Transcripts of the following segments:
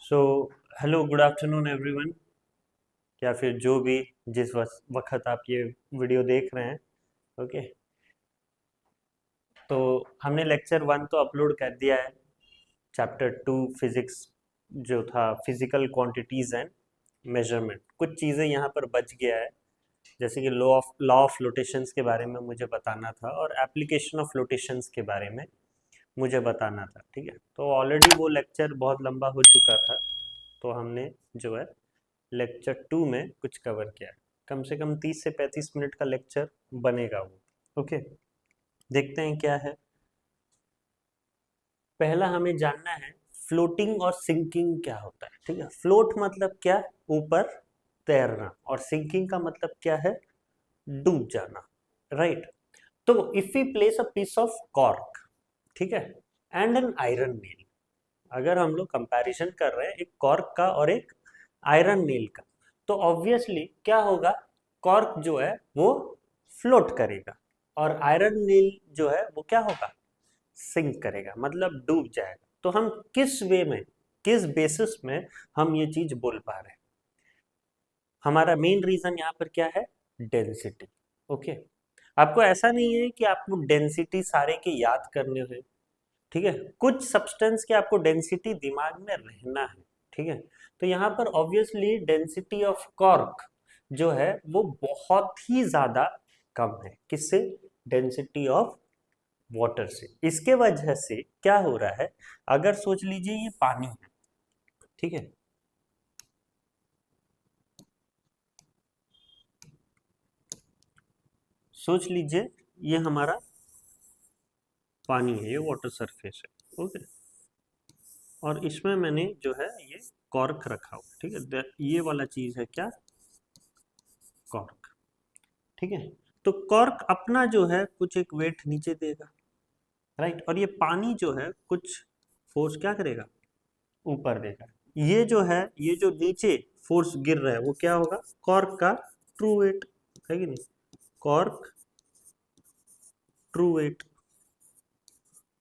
So hello good afternoon everyone, या फिर जो भी जिस वक्त आप ये वीडियो देख रहे हैं। ओके, तो हमने लेक्चर 1 तो अपलोड कर दिया है। चैप्टर 2 फिजिक्स जो था, फिजिकल क्वांटिटीज एंड मेजरमेंट, कुछ चीज़ें यहाँ पर बच गया है। जैसे कि लॉ ऑफ फ्लोटेशंस के बारे में मुझे बताना था और एप्लीकेशन ऑफ फ्लोटेशंस के बारे में मुझे बताना था। ठीक है, तो ऑलरेडी वो लेक्चर बहुत लंबा हो चुका था, तो हमने जो है लेक्चर 2 में कुछ कवर किया है। कम से कम 30 से 35 मिनट का लेक्चर बनेगा वो। ओके, देखते हैं क्या है। पहला हमें जानना है फ्लोटिंग और सिंकिंग क्या होता है। ठीक है, फ्लोट मतलब क्या, ऊपर तैरना, और सिंकिंग का मतलब क्या है, डूब जाना। राइट, तो if we place a piece of cork, ठीक है, एंड एन आयरन नेल, अगर हम लोग कंपैरिजन कर रहे हैं एक कॉर्क का और एक आयरन नेल का, तो ऑब्वियसली क्या होगा, कॉर्क जो है वो फ्लोट करेगा और आयरन नेल जो है वो क्या होगा, सिंक करेगा, मतलब डूब जाएगा। तो हम किस वे में, किस बेसिस में हम ये चीज बोल पा रहे हैं? हमारा मेन रीजन यहाँ पर क्या है, डेंसिटी। ओके, आपको ऐसा नहीं है कि आपको डेंसिटी सारे के याद करने हुए। ठीक है, कुछ सब्सटेंस के आपको डेंसिटी दिमाग में रहना है। ठीक है, तो यहाँ पर ऑब्वियसली डेंसिटी ऑफ कॉर्क जो है वो बहुत ही ज्यादा कम है, किससे, डेंसिटी ऑफ वाटर से। इसके वजह से क्या हो रहा है, अगर सोच लीजिए ये पानी है, ठीक है, सोच लीजिए ये हमारा पानी है, ये वाटर सरफेस है। ओके, और इसमें मैंने जो है ये कॉर्क रखा हुआ, ठीक है, ये वाला चीज है क्या, कॉर्क। ठीक है, तो कॉर्क अपना जो है कुछ एक वेट नीचे देगा, राइट, और ये पानी जो है कुछ फोर्स क्या करेगा, ऊपर देगा। ये जो है, ये जो नीचे फोर्स गिर रहा है वो क्या होगा, कॉर्क का ट्रू वेट, है कि नहीं, कॉर्क ट्रू वेट।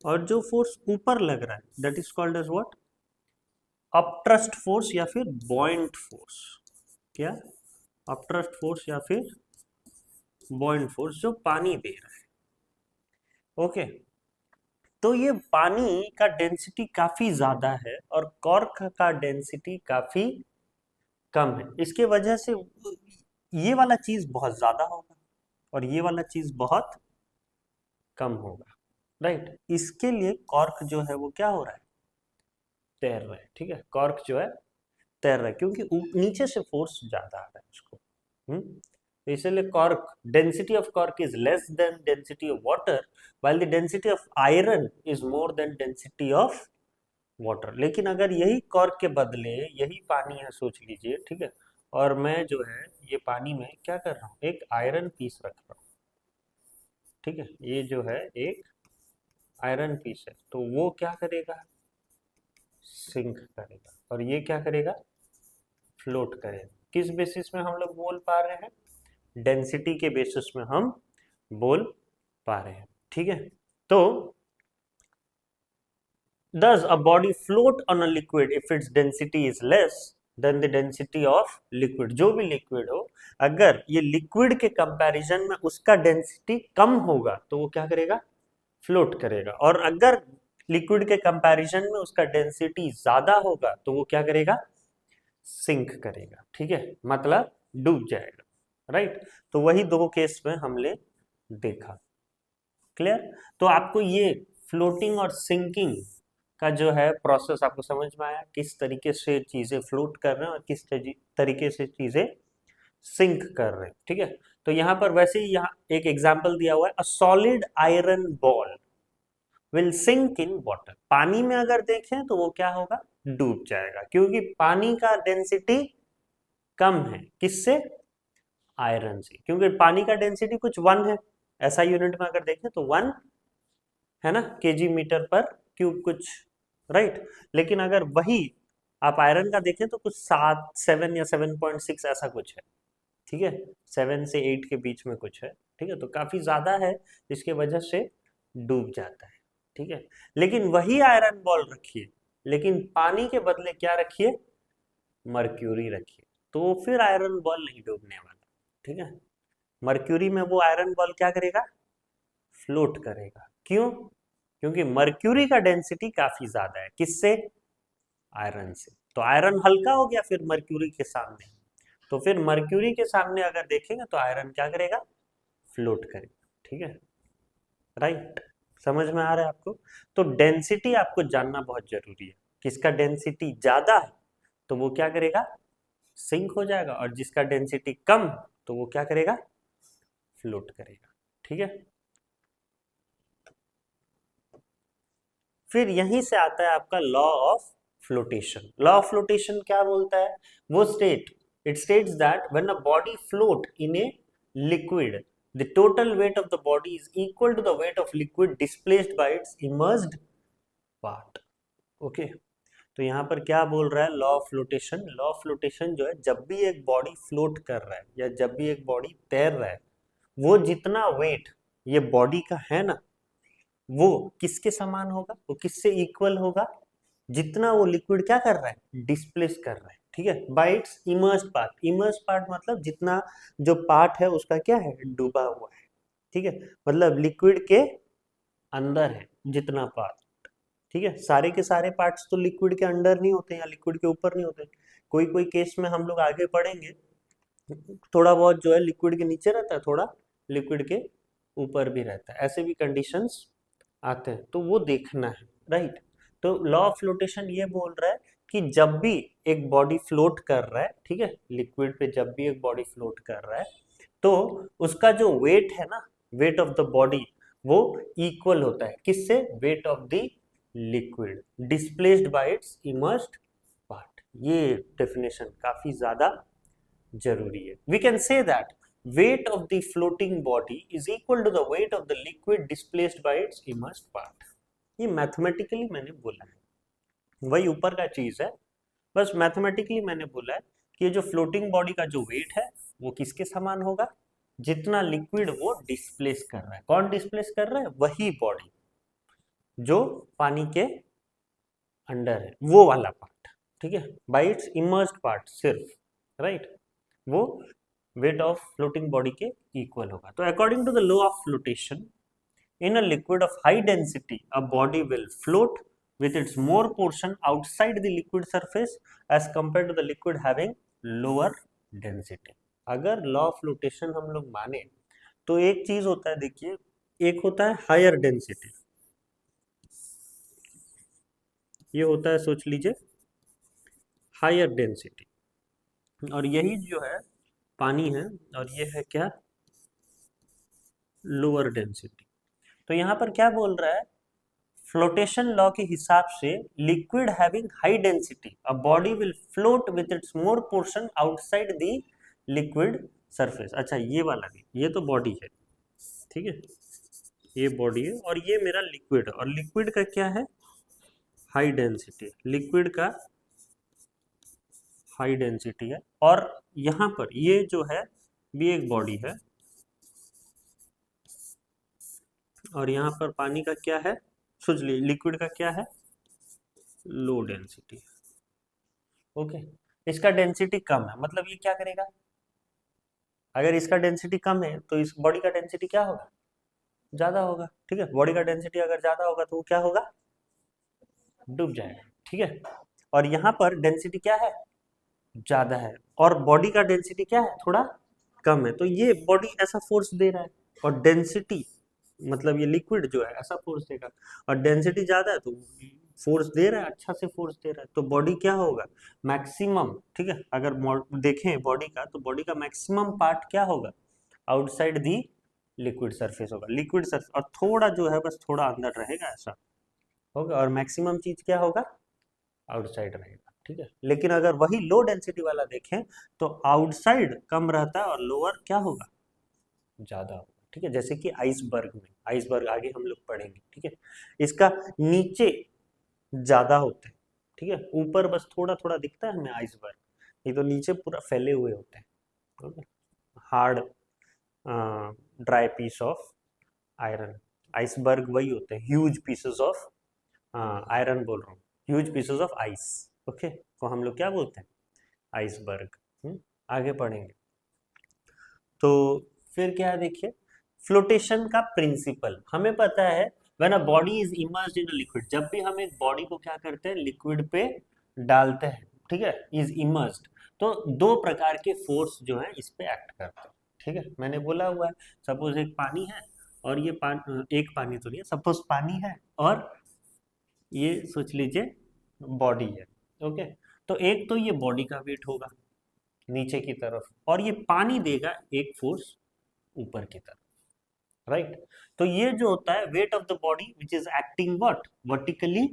और जो फोर्स ऊपर लग रहा है that is called as what, upthrust force या फिर बॉइंट फोर्स। क्या, अपट्रस्ट फोर्स या फिर बॉइंट फोर्स जो पानी दे रहा है। ओके, तो ये पानी का डेंसिटी काफी ज्यादा है और कॉर्क का डेंसिटी काफी कम है। इसके वजह से ये वाला चीज बहुत ज्यादा होगा और ये वाला चीज बहुत कम होगा। राइट, इसके लिए कॉर्क जो है वो क्या हो रहा है, तैर रहा है। ठीक है, कॉर्क जो है तैर रहा है क्योंकि नीचे से फोर्स ज्यादा आ रहा है उसको। तो इसलिए cork, density of cork is less then density of water, while the density of iron is more than density of water. लेकिन अगर यही कॉर्क के बदले यही पानी है, सोच लीजिए, ठीक है, और मैं जो है ये पानी में क्या कर रहा हूँ, एक आयरन पीस रख रहा हूँ। ठीक है, ये जो है एक आयरन पीस है, तो वो क्या करेगा, सिंक करेगा, और ये क्या करेगा, फ्लोट करेगा। किस बेसिस में हम लोग बोल पा रहे हैं, डेंसिटी के बेसिस में हम बोल पा रहे हैं। ठीक है, तो does a body float on a liquid if its density is less than the density of liquid? जो भी लिक्विड हो, अगर ये लिक्विड के कंपैरिजन में उसका डेंसिटी कम होगा तो वो क्या करेगा, फ्लोट करेगा, और अगर लिक्विड के कंपैरिजन में उसका डेंसिटी ज्यादा होगा तो वो क्या करेगा, सिंक करेगा। ठीक है, मतलब डूब जाएगा। राइट, तो वही दो केस में हमने देखा। क्लियर, तो आपको ये फ्लोटिंग और सिंकिंग का जो है प्रोसेस आपको समझ में आया, किस तरीके से चीजें फ्लोट कर रहे हैं और किस तरीके से चीजें सिंक कर रहे हैं। ठीक है, तो यहाँ पर वैसे ही यहाँ एक एग्जांपल दिया हुआ है, a solid iron ball will sink in water. पानी में अगर देखें तो वो क्या होगा, डूब जाएगा, क्योंकि पानी का डेंसिटी कम है, किससे, आयरन से, क्योंकि पानी का डेंसिटी कुछ 1 है, ऐसा यूनिट में अगर देखें तो 1 है ना, केजी मीटर पर क्यूब कुछ। राइट, लेकिन अगर वही आप आयरन का देखें तो कुछ 7 या 7.6 ऐसा कुछ है। ठीक है, 7 से 8 के बीच में कुछ है। ठीक है, तो काफी ज्यादा है, इसके वजह से डूब जाता है। ठीक है, लेकिन वही आयरन बॉल रखिए, लेकिन पानी के बदले क्या रखिए, मर्क्यूरी रखिए, तो फिर आयरन बॉल नहीं डूबने वाला। ठीक है, मर्क्यूरी में वो आयरन बॉल क्या करेगा, फ्लोट करेगा। क्यों? क्योंकि मर्क्यूरी का डेंसिटी काफी ज्यादा है, किससे, आयरन से। तो आयरन हल्का हो गया फिर मर्क्यूरी के सामने, तो फिर मर्क्यूरी के सामने अगर देखेंगे तो आयरन क्या करेगा, फ्लोट करेगा। ठीक है, राइट, समझ में आ रहा है आपको? तो डेंसिटी आपको जानना बहुत जरूरी है, किसका डेंसिटी ज्यादा है तो वो क्या करेगा, सिंक हो जाएगा, और जिसका डेंसिटी कम तो वो क्या करेगा, फ्लोट करेगा। ठीक है, फिर यहीं से आता है आपका law of flotation. Law of flotation क्या बोलता है, वो it states that when a body float in a liquid the total weight of the body is equal to the weight of liquid displaced by its immersed part. Okay, तो यहाँ पर क्या बोल रहा है law of flotation, law of flotation जो है, जब भी एक बॉडी फ्लोट कर रहा है या जब भी एक बॉडी तैर रहा है, वो जितना वेट ये बॉडी का है ना, वो किसके समान होगा, वो किससे इक्वल होगा, जितना वो लिक्विड क्या कर रहा है, डिस्प्लेस कर रहा है। ठीक है, by its immersed part, immersed part मतलब जितना जो पार्ट है उसका क्या है, डूबा हुआ है। ठीक है, मतलब लिक्विड के अंदर है जितना पार्ट। ठीक है, सारे के सारे पार्ट्स तो लिक्विड के अंदर नहीं होते या लिक्विड के ऊपर नहीं होते, कोई कोई केस में हम लोग आगे पढ़ेंगे, थोड़ा बहुत जो है लिक्विड के नीचे रहता है, थोड़ा लिक्विड के ऊपर भी रहता है, ऐसे भी कंडीशंस आते हैं, तो वो देखना है। राइट, तो लॉ ऑफ फ्लोटेशन ये बोल रहा है कि जब भी एक बॉडी फ्लोट कर रहा है, ठीक है, लिक्विड पे जब भी एक बॉडी फ्लोट कर रहा है, तो उसका जो वेट है ना, वेट ऑफ द बॉडी, वो इक्वल होता है किससे, weight of the liquid displaced by its immersed part. ये डेफिनेशन काफी ज्यादा जरूरी है। We can say that weight of the floating body is equal to the weight of the liquid displaced by its immersed part। ये mathematically मैंने बोला है, वही ऊपर का चीज है, बस मैथमेटिकली मैंने बोला है कि ये जो फ्लोटिंग बॉडी का जो वेट है वो किसके समान होगा, जितना लिक्विड वो डिस्प्लेस कर रहा है। कौन डिस्प्लेस कर रहा है, वही बॉडी जो पानी के अंडर है, वो वाला पार्ट। ठीक है, बाय इट्स इमर्स्ड पार्ट सिर्फ, राइट, वो वेट ऑफ फ्लोटिंग बॉडी के इक्वल होगा। तो according to the law of flotation, in a liquid of high density a body will float with its more portion outside the liquid surface as compared to the liquid having lower density। अगर law of flotation हम लोग माने तो एक चीज होता है, देखिए, एक होता है हायर डेंसिटी, ये होता है, सोच लीजिए, हायर डेंसिटी, और यही जो है पानी है, और ये है क्या, लोअर डेंसिटी। तो यहां पर क्या बोल रहा है, फ्लोटेशन लॉ के हिसाब से liquid having high density a body will float with it's more portion outside the liquid surface. अच्छा, ये वाला भी, ये तो बॉडी है, ठीक है, ये बॉडी है और ये मेरा लिक्विड है, और लिक्विड का क्या है, हाई डेंसिटी, लिक्विड का हाई डेंसिटी है, और यहां पर ये जो है भी एक बॉडी है, और यहाँ पर पानी का क्या है, सोच ली, लिक्विड का क्या है, लो डेंसिटी। ओके, इसका डेंसिटी कम है, मतलब ये क्या करेगा, अगर इसका डेंसिटी कम है तो इस बॉडी का डेंसिटी क्या होगा, ज्यादा होगा। ठीक है, बॉडी का डेंसिटी अगर ज्यादा होगा तो वो क्या होगा, डूब जाएगा। ठीक है, और यहाँ पर डेंसिटी क्या है, ज्यादा है, और बॉडी का डेंसिटी क्या है, थोड़ा कम है, तो ये बॉडी ऐसा फोर्स दे रहा है, और डेंसिटी मतलब ये लिक्विड जो है ऐसा फोर्स देगा, और डेंसिटी ज्यादा है तो फोर्स दे रहा है, अच्छा से फोर्स दे रहा है, तो बॉडी क्या होगा, मैक्सिमम। ठीक है, अगर देखें बॉडी का, तो बॉडी का मैक्सिमम पार्ट क्या होगा, आउटसाइड दी लिक्विड सरफेस होगा, लिक्विड सरफेस, और थोड़ा जो है बस थोड़ा अंदर रहेगा, ऐसा होगा, और मैक्सिमम चीज क्या होगा, आउटसाइड रहेगा। ठीक है, लेकिन अगर वही लो डेंसिटी वाला देखें तो आउटसाइड कम रहता है और लोअर क्या होगा, ज्यादा होगा। ठीक है, जैसे कि आइसबर्ग में, आइसबर्ग आगे हम लोग पढ़ेंगे। ठीक है, इसका नीचे ज्यादा होते हैं, ठीक है, ऊपर बस थोड़ा थोड़ा दिखता है हमें आइसबर्ग, ये तो नीचे पूरा फैले हुए होते हैं, hard dry piece of iron. Iceberg वही होते हैं, ह्यूज पीसेस ऑफ आयरन बोल रहा हूँ, huge pieces of ice. Okay, तो हम लोग क्या बोलते हैं, आइसबर्ग। आगे पढ़ेंगे। तो फिर क्या है, देखिए फ्लोटेशन का प्रिंसिपल हमें पता है, when a body is immersed in a liquid, जब भी हम एक बॉडी को क्या करते हैं, लिक्विड पे डालते हैं, ठीक है, इज इमर्स्ड, तो दो प्रकार के फोर्स जो है इस पे एक्ट करते हैं, ठीक है, मैंने बोला हुआ है, सपोज एक पानी है, और ये एक पानी तो नहीं है, सपोज पानी है और ये सोच लीजिए बॉडी है। ओके, तो एक तो ये बॉडी का वेट होगा नीचे की तरफ, और ये पानी देगा एक फोर्स ऊपर की तरफ, राइट। तो ये जो होता है wait of the body which is acting what, vertically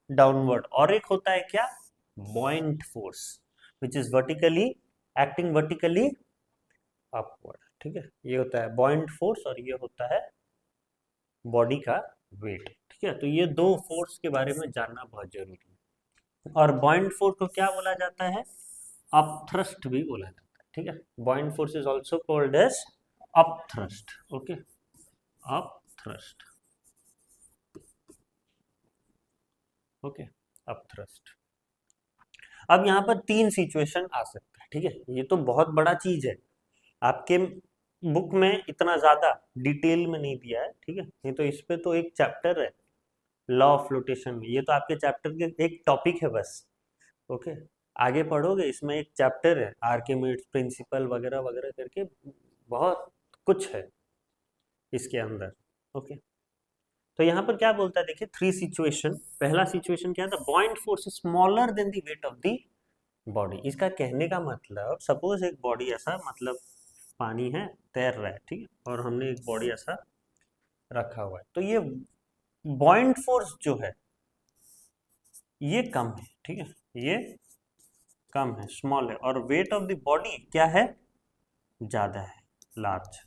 downward, और एक होता है क्या, बॉइंट force which is vertically acting vertically upward, ठीक है, ये होता है बॉइंट फोर्स और ये होता है बॉडी का वेट, ठीक है। तो ये दो फोर्स के बारे में जानना बहुत जरूरी है। और बॉइंट फोर्स को क्या बोला जाता है, अपथ्रस्ट भी बोला जाता है, ठीक है, buoyant force is also called as upthrust. Okay, upthrust, okay, upthrust. अब यहाँ पर तीन सिचुएशन आ सकता है, ठीक है, ये तो बहुत बड़ा चीज है, आपके बुक में इतना ज्यादा डिटेल में नहीं दिया है, ठीक है, नहीं तो इस पे तो एक चैप्टर है लॉ ऑफ फ्लोटेशन में, ये तो आपके चैप्टर के एक टॉपिक है बस। ओके, आगे पढ़ोगे इसमें एक चैप्टर है आर्किमिड्स प्रिंसिपल वगैरह वगैरह करके, बहुत कुछ है इसके अंदर। ओके, तो यहाँ पर क्या बोलता है, देखिए थ्री सिचुएशन, पहला सिचुएशन क्या था, बॉइंट force smaller than the weight of the body. इसका कहने का मतलब, सपोज एक बॉडी ऐसा, मतलब पानी है, तैर रहा है, ठीक है, और हमने एक बॉडी ऐसा रखा हुआ है, तो ये बॉइंट फोर्स जो है ये कम है, ठीक है, ये कम है, स्मॉल है, और वेट ऑफ द बॉडी क्या है, ज्यादा है, लार्ज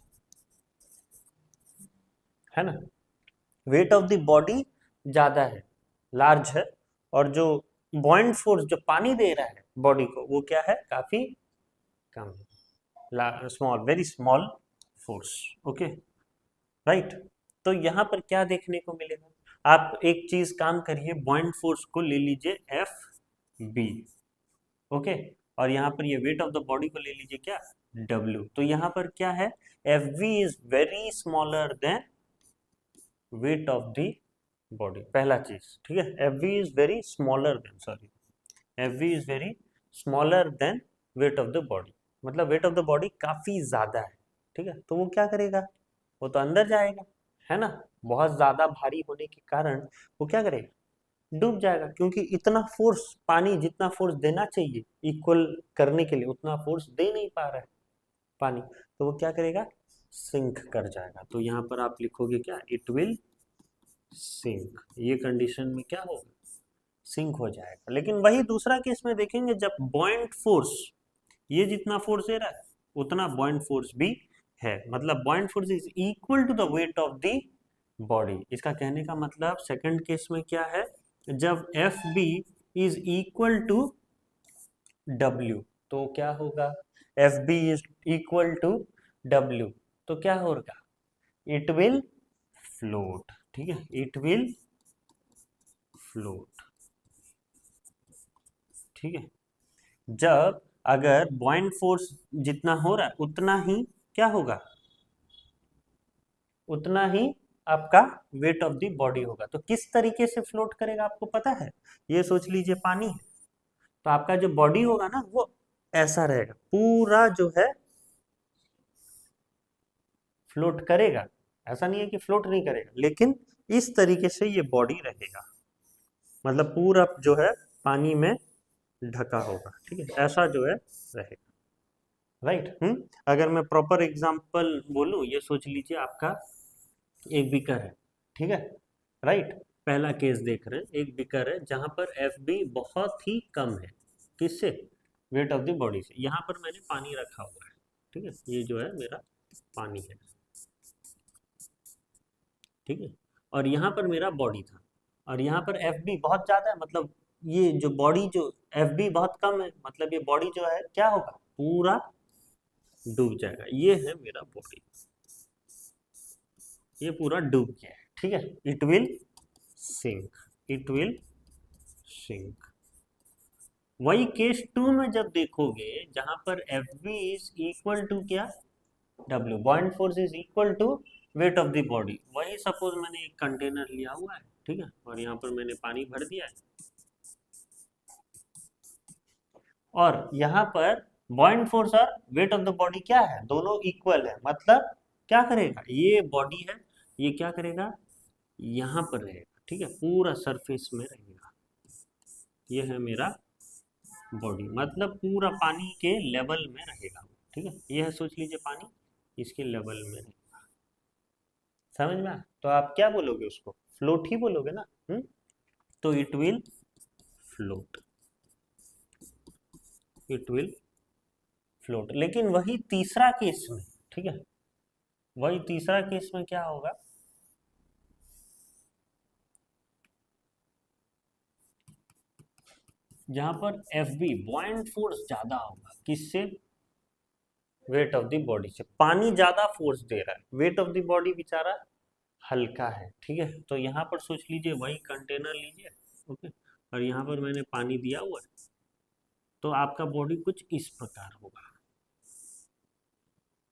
है ना, वेट ऑफ द बॉडी ज्यादा है, लार्ज है, और जो बॉइंट फोर्स जो पानी दे रहा है बॉडी को, वो क्या है, काफी कम है, small, very small force. Okay, right. तो यहाँ पर क्या देखने को मिलेगा, आप एक चीज काम करिए, बॉइंट फोर्स को ले लीजिए एफ बी, ओके, और यहाँ पर ये वेट ऑफ द बॉडी को ले लीजिए क्या, डब्ल्यू। तो यहाँ पर क्या है, F B is very smaller than weight of the body, पहला चीज, ठीक है, F B is very smaller than, sorry, F B is very smaller than weight of the body, मतलब वेट ऑफ द बॉडी काफी ज्यादा है, ठीक है, तो वो क्या करेगा, वो तो अंदर जाएगा, है ना, बहुत ज्यादा भारी होने के कारण वो क्या करेगा, डूब जाएगा, क्योंकि इतना फोर्स, पानी जितना फोर्स देना चाहिए इक्वल करने के लिए उतना फोर्स दे नहीं पा रहा है पानी, तो वो क्या करेगा, सिंक कर जाएगा। तो यहाँ पर आप लिखोगे क्या, इट विल सिंक, ये कंडीशन में क्या होगा, सिंक हो जाएगा। लेकिन वही दूसरा केस में देखेंगे, जब बॉइंट फोर्स ये जितना फोर्स दे रहा है उतना बॉइंट फोर्स भी है, मतलब buoyant force is equal to the weight of the body. इसका कहने का मतलब सेकंड केस में क्या है, जब F B is equal to W, तो क्या होगा, F B is equal to W, तो क्या होगा, इट विल फ्लोट, ठीक है, इट विल फ्लोट, ठीक है। जब अगर बॉइंट फोर्स जितना हो रहा है उतना ही क्या होगा, उतना ही आपका वेट ऑफ द बॉडी होगा। तो किस तरीके से फ्लोट करेगा आपको पता है, ये सोच लीजिए पानी है, तो आपका जो बॉडी होगा ना वो ऐसा रहेगा, पूरा जो है फ्लोट करेगा, ऐसा नहीं है कि फ्लोट नहीं करेगा, लेकिन इस तरीके से ये बॉडी रहेगा, मतलब पूरा जो है पानी में ढका होगा, ठीक है, ऐसा जो है रहेगा, राइट। अगर मैं प्रॉपर एग्जांपल बोलूं, ये सोच लीजिए आपका एक बीकर है, ठीक है, राइट, पहला केस देख रहे हैं, एक बीकर है जहां पर एफ बी बहुत ही कम है, किससे, वेट ऑफ द बॉडी से, यहाँ पर मैंने पानी रखा हुआ है, ठीक है, ये जो है मेरा पानी है, ठीक है, और यहाँ पर मेरा बॉडी था, और यहाँ पर एफ बी बहुत ज्यादा है, मतलब ये जो बॉडी जो एफ बी बहुत कम है, मतलब ये बॉडी जो है क्या होगा, पूरा डूब जाएगा, ये है मेरा बॉडी, ये पूरा डूब गया है, ठीक है, it will sink, it will sink. वही केस 2 में जब देखोगे जहां पर F B is equal to क्या, W, buoyant force is equal to weight of the body. वही सपोज मैंने एक कंटेनर लिया हुआ है, ठीक है, और यहाँ पर मैंने पानी भर दिया है, और यहाँ पर बॉइंट फोर्स और वेट ऑफ द बॉडी क्या है, दोनों इक्वल है। मतलब क्या करेगा, ये बॉडी है, ये क्या करेगा, यहाँ पर रहेगा, ठीक है, पूरा सरफेस में रहेगा। ये है मेरा बॉडी, मतलब पूरा पानी के लेवल में रहेगा, ठीक है। ये है, सोच लीजिए पानी इसके लेवल में रहेगा। समझ में आया? तो आप क्या बोलोगे उसको, फ्लोट ही बोलोगे ना। तो it will float, it will float. लेकिन वही तीसरा केस में, ठीक है, वही तीसरा केस में क्या होगा, जहां पर एफ बी बॉइंट फोर्स ज्यादा होगा, किससे, वेट ऑफ द बॉडी से। पानी ज्यादा फोर्स दे रहा है, वेट ऑफ द बॉडी बेचारा हल्का है, ठीक है। तो यहाँ पर सोच लीजिए वही कंटेनर लीजिए, ओके, और यहाँ पर मैंने पानी दिया हुआ है, तो आपका बॉडी कुछ इस प्रकार होगा,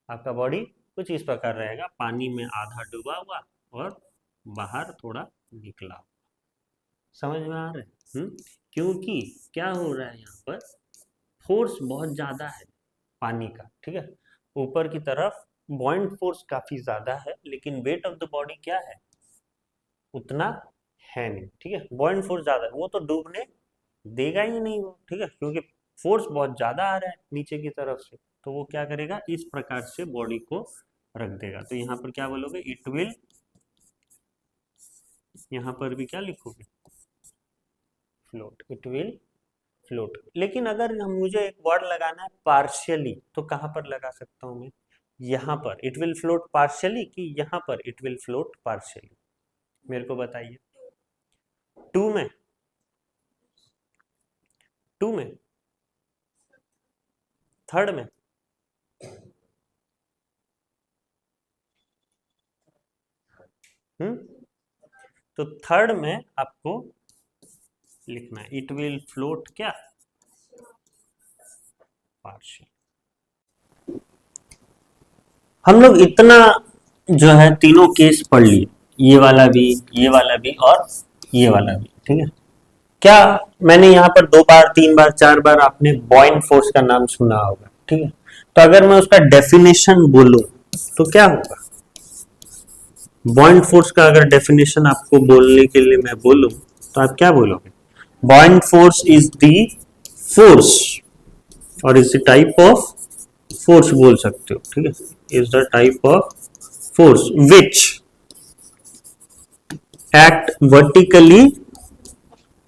आपका बॉडी कुछ इस प्रकार रहेगा, पानी में आधा डूबा हुआ और बाहर थोड़ा निकला हुआ। समझ में आ रहा है? क्योंकि क्या हो रहा है, यहाँ पर फोर्स बहुत ज्यादा है पानी का, ठीक है, ऊपर की तरफ बॉइंट फोर्स काफी ज्यादा है, लेकिन वेट ऑफ द बॉडी क्या है, उतना है नहीं, ठीक है। बॉइंट फोर्स ज्यादा है, वो तो डूबने देगा ही नहीं वो, ठीक है, क्योंकि फोर्स बहुत ज्यादा आ रहा है नीचे की तरफ से, तो वो क्या करेगा, इस प्रकार से बॉडी को रख देगा। तो यहाँ पर क्या बोलोगे, इट विल, यहाँ पर भी क्या लिखोगे, फ्लोट, इट विल फ्लोट। लेकिन अगर मुझे एक वर्ड लगाना है पार्शियली, तो कहां पर लगा सकता हूं मैं, यहां पर इट विल फ्लोट पार्शियली, कि यहां पर इट विल फ्लोट पार्शियली, मेरे को बताइए। टू में, टू में, थर्ड में, तो थर्ड में आपको लिखना है इट विल फ्लोट क्या, पार्शियल। हम लोग इतना जो है तीनों केस पढ़ लिए, ये वाला भी, ये वाला भी और ये वाला भी, ठीक है। क्या मैंने यहाँ पर 2 बार 3 बार 4 बार आपने बॉइंट फोर्स का नाम सुना होगा, ठीक है। तो अगर मैं उसका डेफिनेशन बोलूं तो क्या होगा, बॉइंट फोर्स का अगर डेफिनेशन आपको बोलने के लिए मैं बोलूं तो आप क्या बोलोगे, buoyant force is the force, और is the type of force बोल सकते हो, ठीक है, is the type of force which act vertically,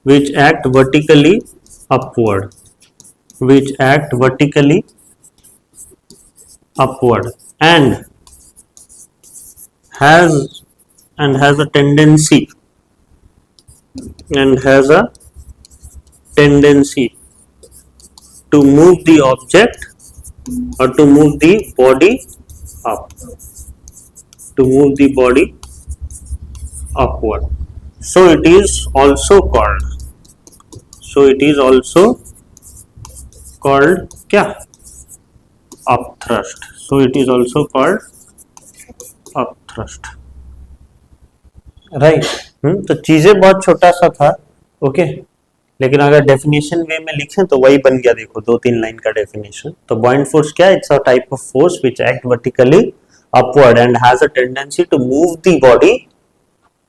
which act vertically upward, which act vertically upward and has a tendency, and has a tendency to move the object or to move the body up, to move the body upward. So it is also called, so it is also called क्या, upthrust. So it is also called upthrust, right? तो चीजें बहुत छोटा सा था, okay, लेकिन अगर definition वे में लिखें तो वही बन गया, देखो 2-3 लाइन का डेफिनेशन। तो बॉइंट फोर्स क्या है, it's a type of force which act vertically upward and has a tendency to move the body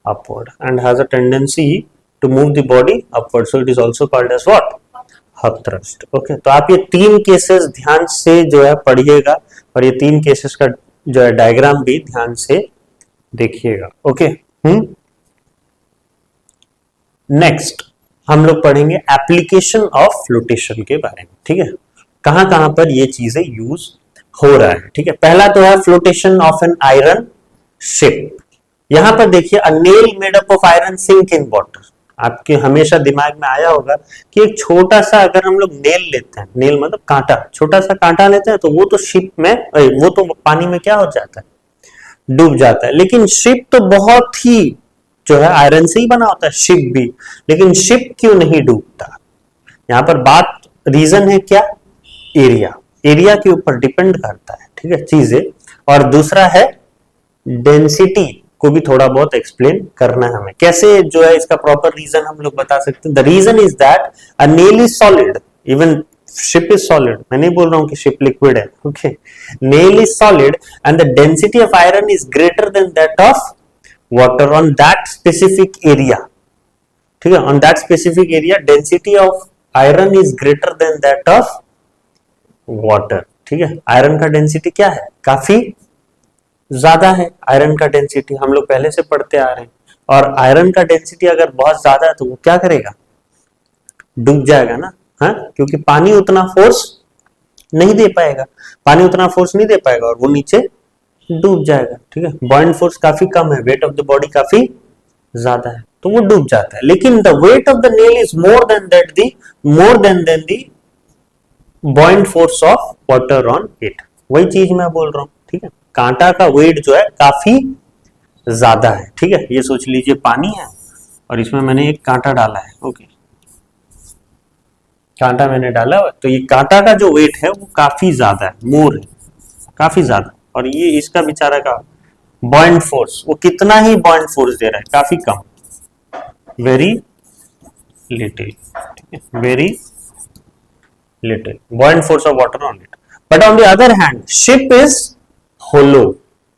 upward, and has a tendency to move the body upward, so it is also called as what, hub thrust. Okay, तो आप ये 3 cases ध्यान से जो है पढ़िएगा, और ये 3 केसेस का जो है डायग्राम भी ध्यान से देखिएगा, ओके। नेक्स्ट हम लोग पढ़ेंगे एप्लीकेशन ऑफ फ्लोटेशन के बारे में, ठीक है, कहां कहां पर ये चीजें यूज हो रहा है, ठीक है। पहला तो है flotation of an iron ship. यहां पर देखिए, a nail made up of iron sink in water. आपके हमेशा दिमाग में आया होगा कि एक छोटा सा अगर हम लोग नेल लेते हैं, नेल मतलब कांटा, छोटा सा कांटा लेते हैं, तो वो तो शिप में, वो तो पानी में क्या हो जाता है, डूब जाता है। लेकिन शिप तो बहुत ही जो है आयरन से ही बना होता है, शिप भी, लेकिन शिप क्यों नहीं डूबता? यहां पर बात रीजन है क्या? एरिया, एरिया के ऊपर डिपेंड करता है, ठीक है चीजें। और दूसरा है डेंसिटी को भी थोड़ा बहुत एक्सप्लेन करना है हमें, कैसे जो है इसका प्रॉपर रीजन हम लोग बता सकते हैं। The reason is that a nail is solid, even ship is solid, मैं नहीं बोल रहा हूं कि शिप लिक्विड है, okay. Nail is solid and the density of iron is greater than that of water on that specific area, ठीक है। On that specific area density of iron is greater than that of water, ठीक है। Iron का density क्या है? काफी ज्यादा है आयरन का डेंसिटी, हम लोग पहले से पढ़ते आ रहे हैं। और आयरन का डेंसिटी अगर बहुत ज्यादा है तो वो क्या करेगा? डूब जाएगा ना, हाँ, क्योंकि पानी उतना फोर्स नहीं दे पाएगा, पानी उतना फोर्स नहीं दे पाएगा और वो नीचे डूब जाएगा, ठीक है। बॉइंट फोर्स काफी कम है, वेट ऑफ द बॉडी काफी ज्यादा है, तो वो डूब जाता है। लेकिन the weight of the nail is more than the बॉइंट force of water on it, वही चीज मैं बोल रहा हूं, ठीक है। कांटा का वेट जो है काफी ज्यादा है, ठीक है। ये सोच लीजिए पानी है और इसमें मैंने एक कांटा डाला है, ओके, कांटा मैंने डाला, तो ये कांटा का जो वेट है वो काफी ज्यादा है, मोर है, काफी ज्यादा। और ये इसका बेचारा का बॉइंट फोर्स, वो कितना ही बॉइंट फोर्स दे रहा है? काफी कम, very little, very little buoyant force of water on it. But on the other hand ship is hollow,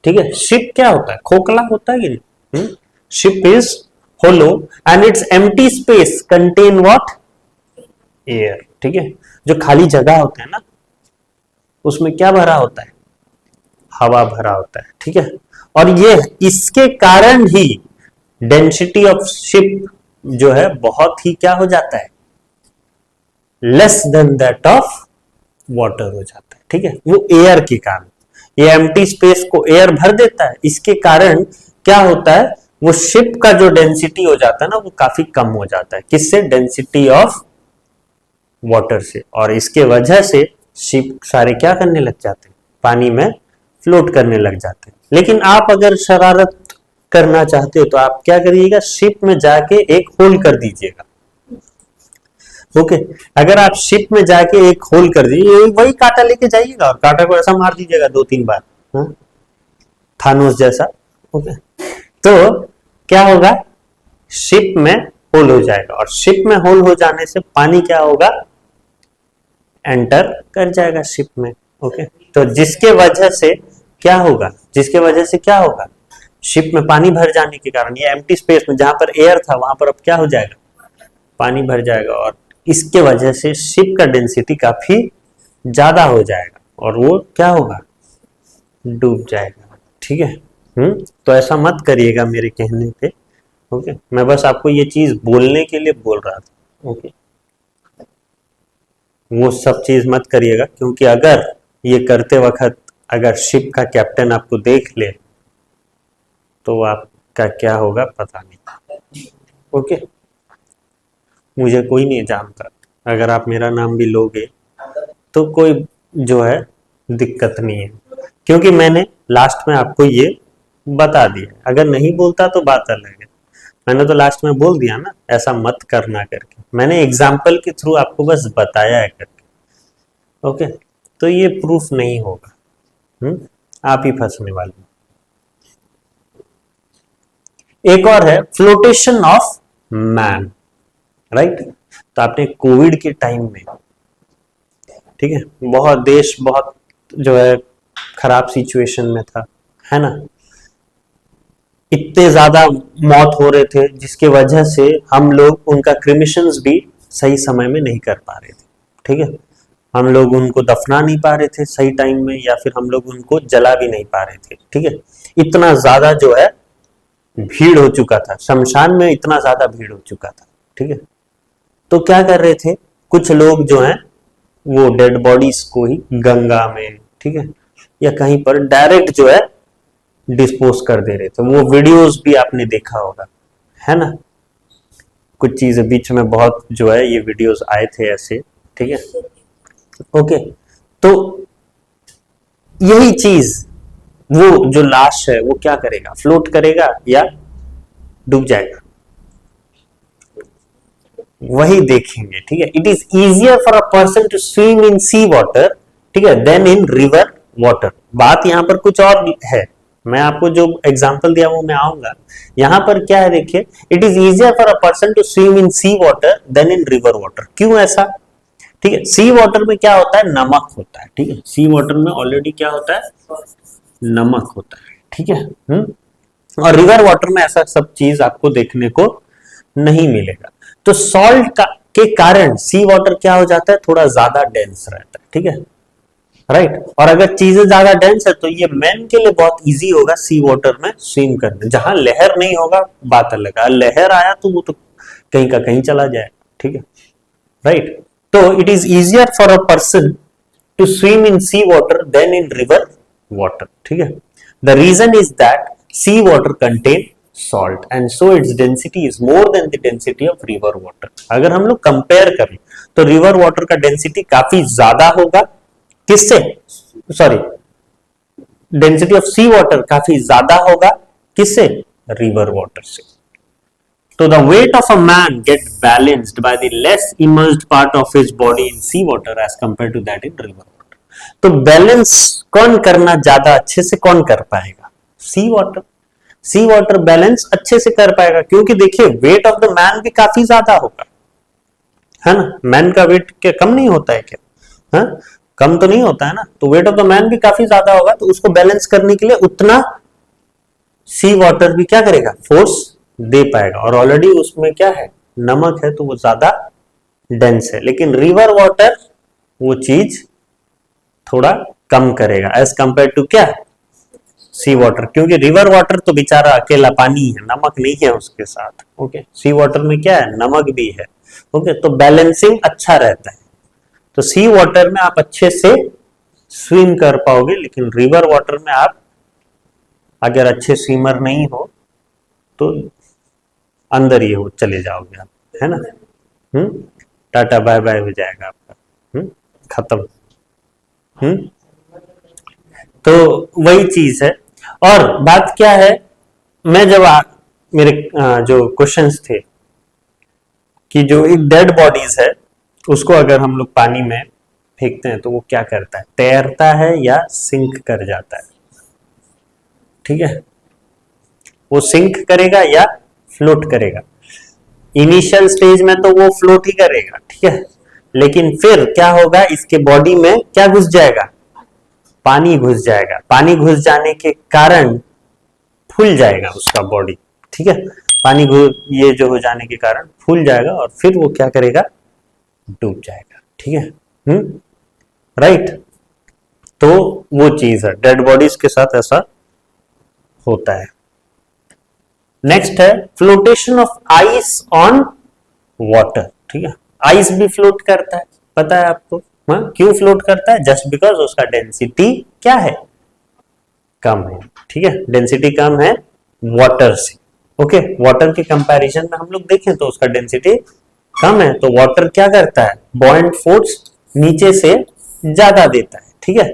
ठीक है। शिप क्या होता है? खोखला होता है कि नहीं? Ship is hollow and its empty space contain what? Air, ठीक है। जो खाली जगह होता है ना, उसमें क्या भरा होता है? हवा भरा होता है, ठीक है। और ये इसके कारण ही डेंसिटी ऑफ शिप जो है बहुत ही क्या हो जाता है? Less than that of water हो जाता है, ठीक है। वो एयर के कारण, ये एम्प्टी स्पेस को एयर भर देता है, इसके कारण क्या होता है? वो शिप का जो डेंसिटी हो जाता है ना, वो काफी कम हो जाता है। किससे? डेंसिटी ऑफ वाटर से। और इसके वजह से शिप सारे क्या करने लग जाते हैं? पानी में फ्लोट करने लग जाते हैं। लेकिन आप अगर शरारत करना चाहते हो तो आप क्या करिएगा? शिप में जाके एक होल कर दीजिएगा, ओके। अगर आप शिप में जाके एक होल कर दीजिए, वही कांटा लेके जाइएगा और कांटा को ऐसा मार दीजिएगा 2-3 बार, हाँ? थानोस जैसा, ओके। तो क्या होगा? शिप में होल हो जाएगा और शिप में होल हो जाने से पानी क्या होगा? एंटर कर जाएगा शिप में, ओके। तो जिसके वजह से क्या होगा? जिसके वजह से क्या होगा? शिप में पानी भर जाने के कारण ये एम्प्टी स्पेस में जहां पर एयर था वहां पर अब क्या हो जाएगा? पानी भर जाएगा और इसके वजह से शिप का डेंसिटी काफी ज्यादा हो जाएगा और वो क्या होगा? डूब जाएगा, ठीक है। तो ऐसा मत करिएगा मेरे कहने पे, ओके। मैं बस आपको ये चीज बोलने के लिए बोल रहा था, ओके। वो सब चीज मत करिएगा, क्योंकि अगर ये करते वक्त अगर शिप का कैप्टन आपको देख ले तो आपका क्या होगा पता नहीं, ओके। मुझे कोई नहीं जानता, अगर आप मेरा नाम भी लोगे तो कोई जो है दिक्कत नहीं है, क्योंकि मैंने लास्ट में आपको ये बता दिया। अगर नहीं बोलता तो बात अलग है, मैंने तो लास्ट में बोल दिया ना ऐसा मत करना करके, मैंने एग्जाम्पल के थ्रू आपको बस बताया है करके, ओके। तो ये प्रूफ नहीं होगा, आप ही फंसने वाले। एक और है फ्लोटेशन ऑफ मैन, राइट। तो आपने कोविड के टाइम में, ठीक है, बहुत देश बहुत जो है खराब सिचुएशन में था, है ना। इतने ज्यादा मौत हो रहे थे जिसके वजह से हम लोग उनका क्रिमिशंस भी सही समय में नहीं कर पा रहे थे, ठीक है। हम लोग उनको दफना नहीं पा रहे थे सही टाइम में, या फिर हम लोग उनको जला भी नहीं पा रहे थे, ठीक है। इतना ज्यादा जो है भीड़ हो चुका था, शमशान में इतना ज्यादा भीड़ हो चुका था, ठीक है। तो क्या कर रहे थे कुछ लोग जो हैं, वो डेड बॉडीज को ही गंगा में, ठीक है, या कहीं पर डायरेक्ट जो है डिस्पोज कर दे रहे थे। वो वीडियोस भी आपने देखा होगा, है ना। कुछ चीजें बीच में बहुत जो है ये वीडियोस आए थे ऐसे, ठीक है, ओके। तो यही चीज, वो जो लाश है वो क्या करेगा? फ्लोट करेगा या डूब जाएगा, वही देखेंगे, ठीक है। It is easier for a person to swim in sea water, ठीक है, देन इन रिवर वाटर। बात यहां पर कुछ और है, मैं आपको जो एग्जांपल दिया वो मैं आऊंगा। यहां पर क्या है देखिए, it is easier for a person to swim in sea water than in river water. क्यों ऐसा? ठीक है, सी वाटर में क्या होता है, नमक होता है, ठीक है, सी वाटर में ऑलरेडी क्या होता है, नमक होता है, ठीक है। और रिवर वाटर में ऐसा सब चीज आपको देखने को नहीं मिलेगा। तो सॉल्ट के कारण सी वाटर क्या हो जाता है, थोड़ा ज्यादा डेंस रहता है, ठीक है, राइट। और अगर चीजें ज्यादा डेंस है तो ये मैन के लिए बहुत इजी होगा सी वाटर में स्विम करने। जहां लहर नहीं होगा बात अलग है, लहर आया तो वो तो कहीं का कहीं चला जाए, ठीक है, राइट। तो it is easier for a person to swim in sea water than in river water, ठीक है। The reason is that sea water contain salt and so its density is more than the density of river water। अगर हम लोग compare करें तो river water का density काफी ज्यादा होगा, किससे, sorry, density of sea water काफी ज्यादा होगा, किससे, रिवर वाटर से। तो the weight of a man get balanced by the less immersed part of his body in sea water as compare to that in river water. तो balance कौन करना ज्यादा अच्छे से कौन कर पाएगा, sea water. Sea water balance अच्छे से कर पाएगा क्योंकि देखिए वेट ऑफ द मैन भी काफी ज्यादा होगा, है ना। मैन का वेट क्या कम नहीं होता है क्या, है? कम तो नहीं होता है ना। तो वेट ऑफ द मैन भी काफी ज्यादा होगा, तो उसको बैलेंस करने के लिए उतना सी वाटर भी क्या करेगा, फोर्स दे पाएगा। और ऑलरेडी उसमें क्या है, नमक है, तो वो ज्यादा डेंस है। लेकिन रिवर वाटर वो चीज थोड़ा कम करेगा एज कंपेयर टू क्या, सी वाटर। क्योंकि रिवर वाटर तो बेचारा अकेला पानी है, नमक नहीं है उसके साथ, ओके। सी वाटर में क्या है, नमक भी है, ओके। तो बैलेंसिंग अच्छा रहता है। तो सी वाटर में आप अच्छे से स्विम कर पाओगे, लेकिन रिवर वाटर में आप अगर अच्छे स्विमर नहीं हो तो अंदर ही हो चले जाओगे आप, है ना। टाटा बाय बाय हो जाएगा आपका, खत्म। तो वही चीज है। और बात क्या है, मैं जब मेरे जो क्वेश्चंस थे कि जो एक डेड बॉडीज है उसको अगर हम लोग पानी में फेंकते हैं तो वो क्या करता है, तैरता है या सिंक कर जाता है, ठीक है। वो सिंक करेगा या फ्लोट करेगा। इनिशियल स्टेज में तो वो फ्लोट ही करेगा, ठीक है। लेकिन फिर क्या होगा, इसके बॉडी में क्या घुस जाएगा, पानी घुस जाएगा। पानी घुस जाने के कारण फूल जाएगा उसका बॉडी, ठीक है। पानी ये जो हो जाने के कारण फूल जाएगा और फिर वो क्या करेगा, डूब जाएगा, ठीक है। राइट। तो वो चीज है, डेड बॉडीज के साथ ऐसा होता है। नेक्स्ट है flotation of ice on water, ठीक है। आइस भी फ्लोट करता है, पता है आपको। क्यों फ्लोट करता है, जस्ट बिकॉज उसका डेंसिटी क्या है, कम है, ठीक है। डेंसिटी कम है वाटर से, ओके। वाटर के कंपैरिजन में हम लोग देखें तो उसका डेंसिटी कम है, तो वाटर क्या करता है, बॉयंट फोर्स नीचे से ज्यादा देता है, ठीक है,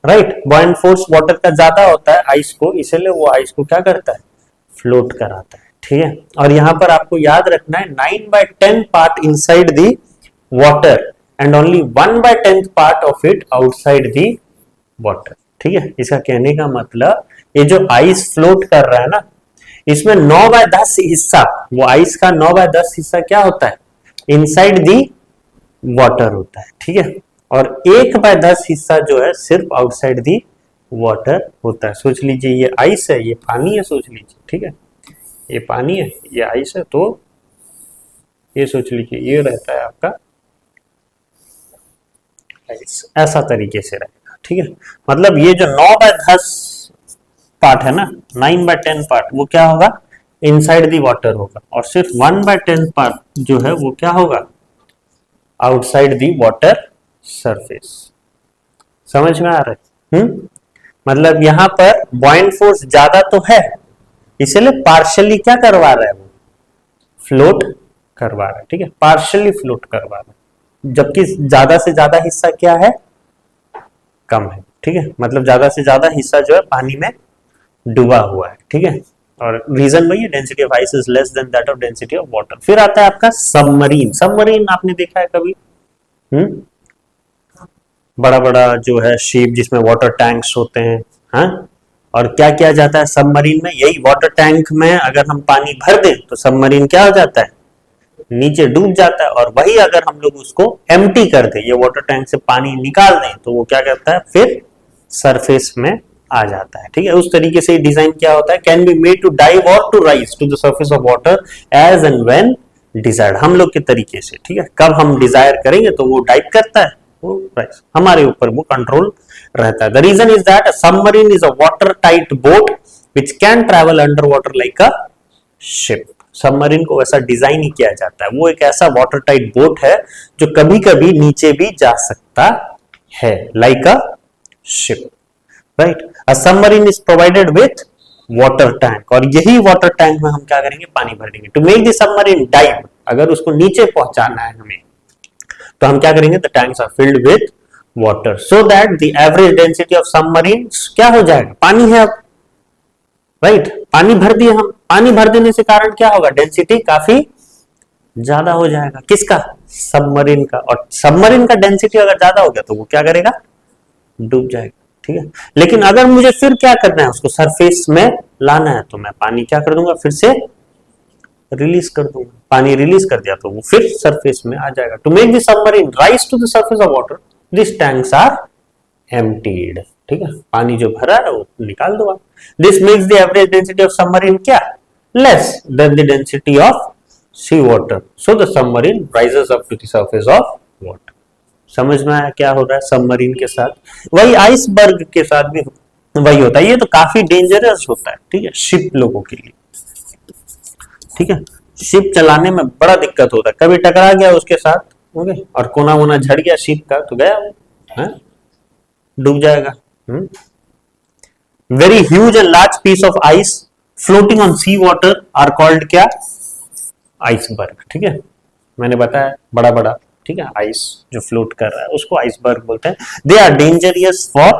राइट। बॉयंट फोर्स वाटर का ज्यादा होता है आइस को, इसलिए वो आइस को क्या करता है, फ्लोट कराता है, ठीक है। और यहां पर आपको याद रखना है 9/10 part inside the water and only 1/10 part of it outside the water, ठीक है। इसका कहने का मतलब ये जो आइस फ्लोट कर रहा है ना, इसमें 9/10 हिस्सा, वो आइस का 9/10 हिस्सा क्या होता है, इनसाइड दी वाटर होता है, ठीक है। और 1/10 हिस्सा जो है सिर्फ आउटसाइड दी वाटर होता है। सोच लीजिए ये आइस है, ये पानी है, सोच लीजिए, ठीक है। ये पानी है, ये आइस है, तो ये सोच लीजिए ये रहता है आपका आइस, ऐसा तरीके से रहेगा, ठीक है। मतलब ये जो 9/10 पार्ट है ना, 9/10 पार्ट, वो क्या होगा, इनसाइड दी वाटर होगा, और सिर्फ 1/10 पार्ट जो है वो क्या होगा, आउटसाइड दी वाटर सरफेस। समझ में आ रहा है। मतलब यहां पर बॉयंट फोर्स ज्यादा तो है, इसलिए पार्शियली क्या करवा रहा है, वो फ्लोट करवा रहा है, ठीक है, पार्शियली फ्लोट करवा रहा है। जबकि ज्यादा से ज्यादा हिस्सा क्या है, कम है, ठीक है। मतलब ज्यादा से ज्यादा हिस्सा जो है पानी में डूबा हुआ है, ठीक है। और रीजन वही है, density of ice is less than that of density of water. फिर आता है आपका सबमरीन। सबमरीन आपने देखा है कभी? बड़ा बड़ा जो है शिप जिसमें वाटर टैंक्स होते हैं, हाँ? और क्या किया जाता है सबमरीन में? यही वाटर टैंक में अगर हम पानी भर दें तो सबमरीन क्या हो जाता है? नीचे डूब जाता है। और वही अगर हम लोग उसको एम्प्टी कर दें, ये वाटर टैंक से पानी निकाल दें, तो वो क्या करता है? फिर सरफेस में आ जाता है। ठीक है, उस तरीके से डिजाइन क्या होता है, can be made to dive और to rise to the surface of water as and when desired. हम लोग के तरीके से, ठीक है, कब हम डिजायर करेंगे तो वो डाइव करता है, वो राइज, हमारे ऊपर वो कंट्रोल रहता है। The reason is that submarine is a water tight boat which can travel under water like a ship. Submarine को वैसा डिजाइन ही किया जाता है, वो एक ऐसा वाटर टाइट बोट है जो कभी कभी नीचे भी जा सकता है, like a ship, right. A submarine is provided with water tank, और यही वाटर टैंक में हम क्या करेंगे? पानी भर देंगे। To make the submarine dive, अगर उसको नीचे पहुंचाना है हमें, तो हम क्या करेंगे? The tanks are filled with water so that the average density of submarine क्या हो जाएगा? पानी है अब, राइट, पानी भर दिए हम। पानी भर देने से कारण क्या होगा? डेंसिटी काफी ज्यादा हो जाएगा। किसका? सबमरीन का। और सबमरीन का डेंसिटी अगर ज्यादा हो गया तो वो क्या करेगा? डूब जाएगा। ठीक है, लेकिन अगर मुझे फिर क्या करना है? उसको सरफेस में लाना है, तो मैं पानी क्या कर दूंगा? फिर से रिलीज कर दूंगा। पानी रिलीज कर दिया तो वो फिर सरफेस में आ जाएगा। To make the submarine rise to the surface of water this tanks are emptied. ठीक है, पानी जो भरा है वो निकाल दो आप। This makes the average density of submarine क्या? Less than the density of sea water, so the submarine rises up to the surface of water. समझ में आया क्या हो रहा है सबमरीन के साथ? वही आइसबर्ग के साथ भी वही होता है। ये तो काफी डेंजरस होता है, ठीक है, शिप लोगों के लिए। ठीक है, शिप चलाने में बड़ा दिक्कत होता है। कभी टकरा गया उसके साथ, ओके, और कोना वोना झड़ गया शिप का, तो गया वो, डूब जाएगा। Very huge and large piece of ice floating on sea water are called क्या? आइसबर्ग। ठीक है, मैंने बताया बड़ा बड़ा, ठीक है, आइस जो फ्लोट कर रहा है उसको आइसबर्ग बोलते हैं। They are dangerous for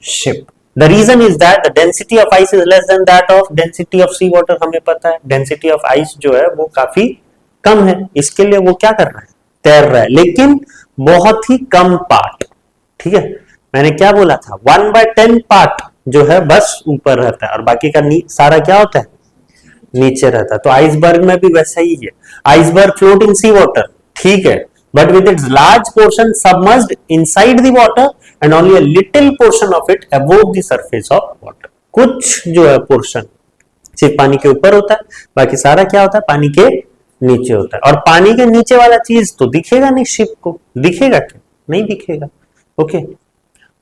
ship. The reason is that the density of ice is less than that of density of sea water. हमें पता है डेंसिटी ऑफ आइस जो है वो काफी कम है, इसके लिए वो क्या कर रहा है? तैर रहा है, लेकिन बहुत ही कम पार्ट। ठीक है, मैंने क्या बोला था? 1/10 पार्ट जो है बस ऊपर रहता है और बाकी का सारा क्या होता है? नीचे रहता है। तो आइसबर्ग में भी वैसा ही है। Iceberg float in sea water, ठीक है, but with its large portion submerged inside the water and only a little portion of it above the surface of water। कुछ जो है पोर्शन सिर्फ पानी के ऊपर होता है, बाकी सारा क्या होता है? पानी के नीचे होता है। और पानी के नीचे वाला चीज तो दिखेगा नहीं शिप को, दिखेगा क्या? नहीं दिखेगा। ओके,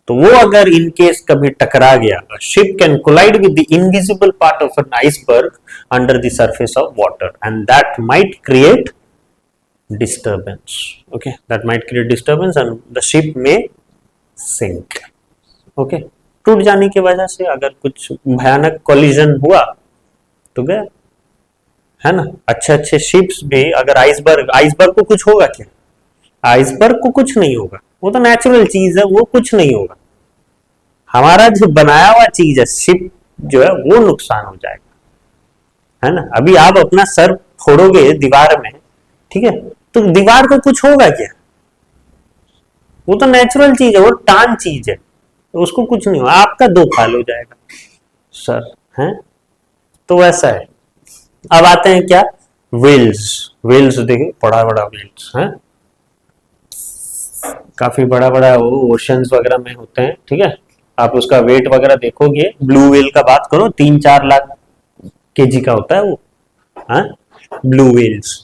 तो वो अगर इन केस कभी टकरा गया, ship can collide with the invisible part of an iceberg under the surface of water and that might create disturbance, okay, that might create disturbance and the ship may sink, okay। टूट जाने की वजह से अगर कुछ भयानक collision हुआ तो गया, है ना। अच्छे अच्छे शिप्स भी अगर आइसबर्ग को कुछ होगा क्या? आइसबर्ग को कुछ नहीं होगा, वो तो नेचुरल चीज है, वो कुछ नहीं होगा। हमारा जो बनाया हुआ चीज है शिप जो है वो नुकसान हो जाएगा, है ना। अभी आप अपना सर फोड़ोगे दीवार में, ठीक है, तो दीवार को कुछ होगा क्या? वो तो नेचुरल चीज है, वो टान चीज है, तो उसको कुछ नहीं होगा। आपका 2 फाल हो जाएगा सर, है। तो वैसा है। अब आते हैं क्या? व्हेल्स। व्हेल्स देखिए, बड़ा बड़ा व्हेल्स है, काफी बड़ा बड़ा वो ओशंस वगैरह में होते हैं। ठीक है, आप उसका वेट वगैरह देखोगे, ब्लू व्हेल का बात करो 3-4 लाख केजी का होता है वो, हाँ, ब्लू व्हेल्स।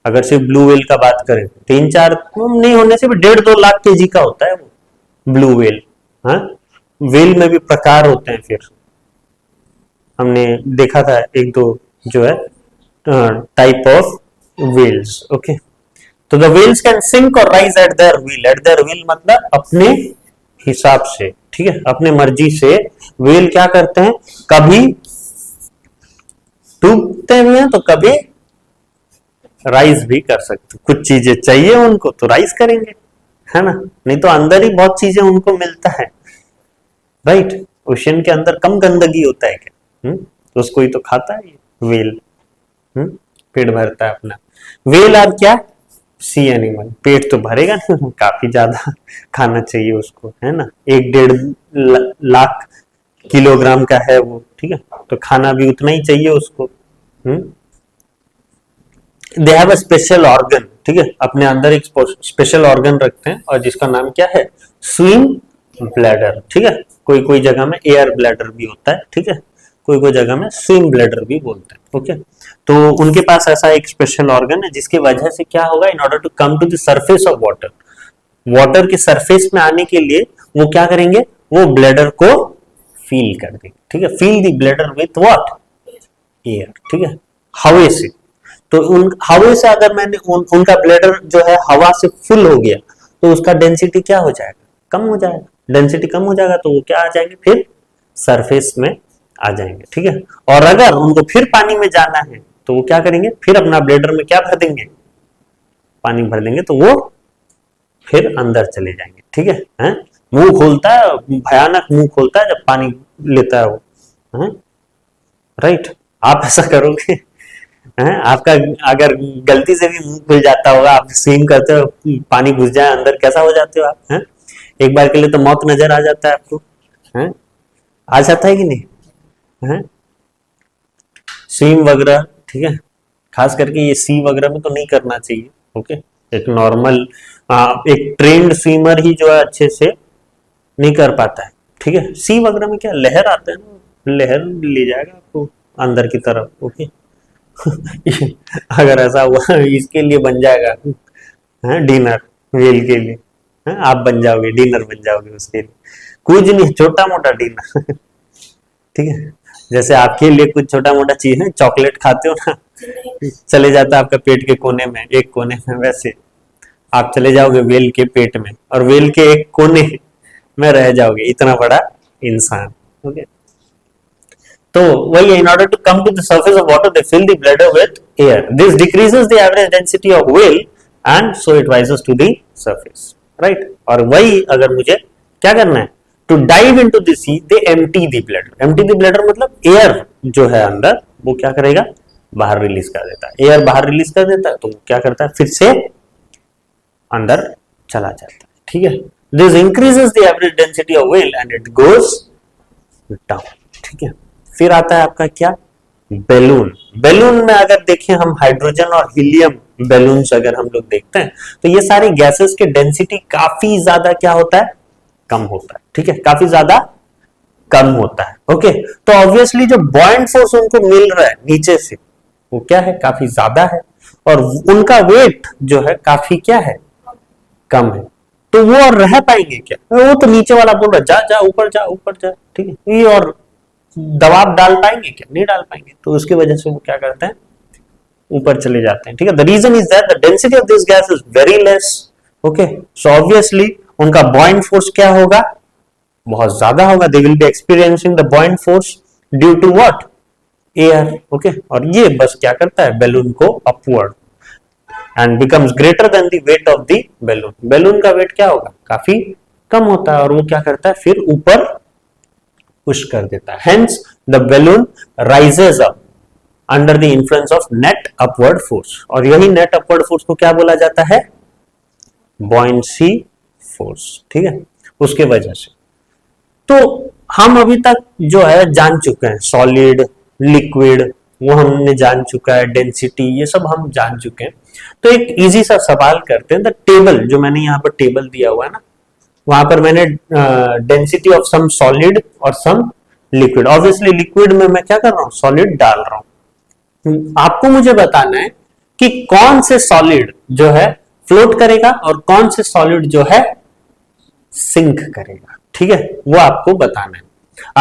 अगर सिर्फ ब्लू व्हेल का बात करें 3-4 नहीं होने से भी 1.5-2 लाख केजी का होता है वो ब्लू व्हेल। हाँ, व्हेल में भी प्रकार होते हैं, फिर हमने देखा था 1-2 जो है टाइप ऑफ व्हेल्स। ओके, तो द व्हेल्स कैन सिंक और rise eight there wheel. Eight there wheel मतलब अपने हिसाब से, ठीक है, अपने मर्जी से व्हेल क्या करते हैं? कभी डूबते हुए तो कभी राइज भी कर सकते। कुछ चीजें चाहिए उनको तो राइज करेंगे, है ना, नहीं तो अंदर ही बहुत चीजें उनको मिलता है, राइट। ओशन के अंदर कम गंदगी होता है क्या? उसको ही तो खाता है ये वेल। पेट भरता है अपना। वेल और क्या, सी एनिमल, पेट तो भरेगा नहीं, काफी ज्यादा खाना चाहिए उसको, है ना। 1-1.5 लाख किलोग्राम का है वो, ठीक है, तो खाना भी उतना ही चाहिए उसको। They have a special organ, ठीक है, अपने अंदर एक स्पेशल ऑर्गन रखते हैं और जिसका नाम क्या है, स्विम ब्लैडर, ठीक है। कोई कोई जगह में एयर ब्लैडर भी होता है, ठीक है, कोई कोई जगह में स्विम ब्लैडर भी बोलते हैं, ओके। तो उनके पास ऐसा एक स्पेशल ऑर्गन है जिसकी वजह से क्या होगा, in order to come to the surface of water, water के सरफेस में आने के लिए वो क्या करेंगे, वो ब्लैडर को फील कर देंगे, ठीक है। Feel the bladder with what, air, ठीक है, हवा से। तो उन हवा से अगर मैंने उनका ब्लैडर जो है हवा से फुल हो गया तो उसका डेंसिटी क्या हो जाएगा, कम हो जाएगा। डेंसिटी कम हो जाएगा तो वो क्या आ जाएंगे, फिर सरफेस में आ जाएंगे, ठीक है। और अगर उनको फिर पानी में जाना है तो वो क्या करेंगे, फिर अपना ब्लैडर में क्या भर देंगे, पानी भर देंगे, तो वो फिर अंदर चले जाएंगे, ठीक है। मुंह खोलता है, भयानक मुंह खोलता है जब पानी लेता है वो, राइट। आप ऐसा करोगे, आपका अगर गलती से भी मुंह खुल जाता होगा, आप स्विम करते हो, पानी घुस जाए अंदर, कैसा हो जाते हो आप, हैं? एक बार के लिए तो मौत नजर आ जाता है आपको, हैं? आ जाता है कि नहीं, हैं? स्विम वगैरह, ठीक है, खास करके ये सी वगैरह में तो नहीं करना चाहिए, ओके। एक नॉर्मल एक ट्रेंड स्विमर ही जो है अच्छे से नहीं कर पाता है, ठीक है। सी वगैरह में क्या लहर आते हैं ना, लहर ले जाएगा आपको अंदर की तरफ, ओके। अगर ऐसा हुआ इसके लिए बन जाएगा, डिनर वेल के लिए, आप बन जाओगे, डिनर बन जाओगे उसके लिए, कुछ नहीं, छोटा मोटा डिनर, ठीक है। जैसे आपके लिए कुछ छोटा मोटा चीज है, चॉकलेट खाते हो ना, चले जाता है आपका पेट के कोने में, एक कोने में, वैसे आप चले जाओगे वेल के पेट में और वेल के एक कोने में रह जाओगे, इतना बड़ा इंसान, ओके। तो वही, in order to come to the surface of water they fill the bladder with air, this decreases the average density of whale and so it rises to the surface, right. और वही अगर मुझे क्या करना है, to dive into the sea they empty the bladder, empty the bladder मतलब air जो है अंदर वो क्या करेगा, बाहर रिलीज कर देता है, एयर बाहर रिलीज कर देता है, तो वो क्या करता है, फिर से अंदर चला जाता है, ठीक है। This increases the average density of whale and it goes down, ठीक है। फिर आता है आपका क्या, बैलून। बैलून में अगर देखें हम, हाइड्रोजन और हीलियम बैलून्स अगर हम लोग देखते हैं तो ये सारी गैसेस के डेंसिटी काफी ज्यादा क्या होता है, कम होता है, ठीक है, काफी ज्यादा कम होता है, ओके। तो ऑब्वियसली जो बॉयंट फोर्स उनको मिल रहा है नीचे से वो क्या है, काफी ज्यादा है, और उनका वेट जो है काफी क्या है, कम है। तो वो और रह पाएंगे क्या, वो तो नीचे वाला बोल रहा है जा जा ऊपर जा ऊपर जा, ठीक है, ये और दबाव डाल पाएंगे क्या, नहीं डाल पाएंगे, तो उसकी वजह से वो क्या करते हैं, ऊपर चले जाते हैं, ठीक है। The reason is that the density of this gas is very less, okay. So obviously उनका बॉयंट फोर्स क्या होगा, बहुत ज्यादा होगा, they will be experiencing the buoyant force due to what, air, okay. और ये बस क्या करता है, बैलून को upward and becomes greater than the weight of the balloon, balloon का वेट क्या होगा, काफी कम होता है, और वो क्या करता है, फिर ऊपर पुश कर देता है, hence the balloon rises up under the influence of net upward force, और यही नेट अपवर्ड फोर्स को क्या बोला जाता है, बॉयंसी फोर्स, ठीक है, उसके वजह से। तो हम अभी तक जो है जान चुके हैं, सॉलिड, लिक्विड वो हमने जान चुका है, डेंसिटी ये सब हम जान चुके हैं। तो एक इजी सा सवाल करते हैं, द टेबल जो मैंने यहाँ पर टेबल दिया हुआ है ना, वहां पर मैंने डेंसिटी ऑफ सम सॉलिड और सम लिक्विड, ऑब्वियसली लिक्विड में मैं क्या कर रहा हूँ, सॉलिड डाल रहा हूँ। आपको मुझे बताना है कि कौन से सॉलिड जो है फ्लोट करेगा और कौन से सॉलिड जो है सिंक करेगा, ठीक है, वो आपको बताना है।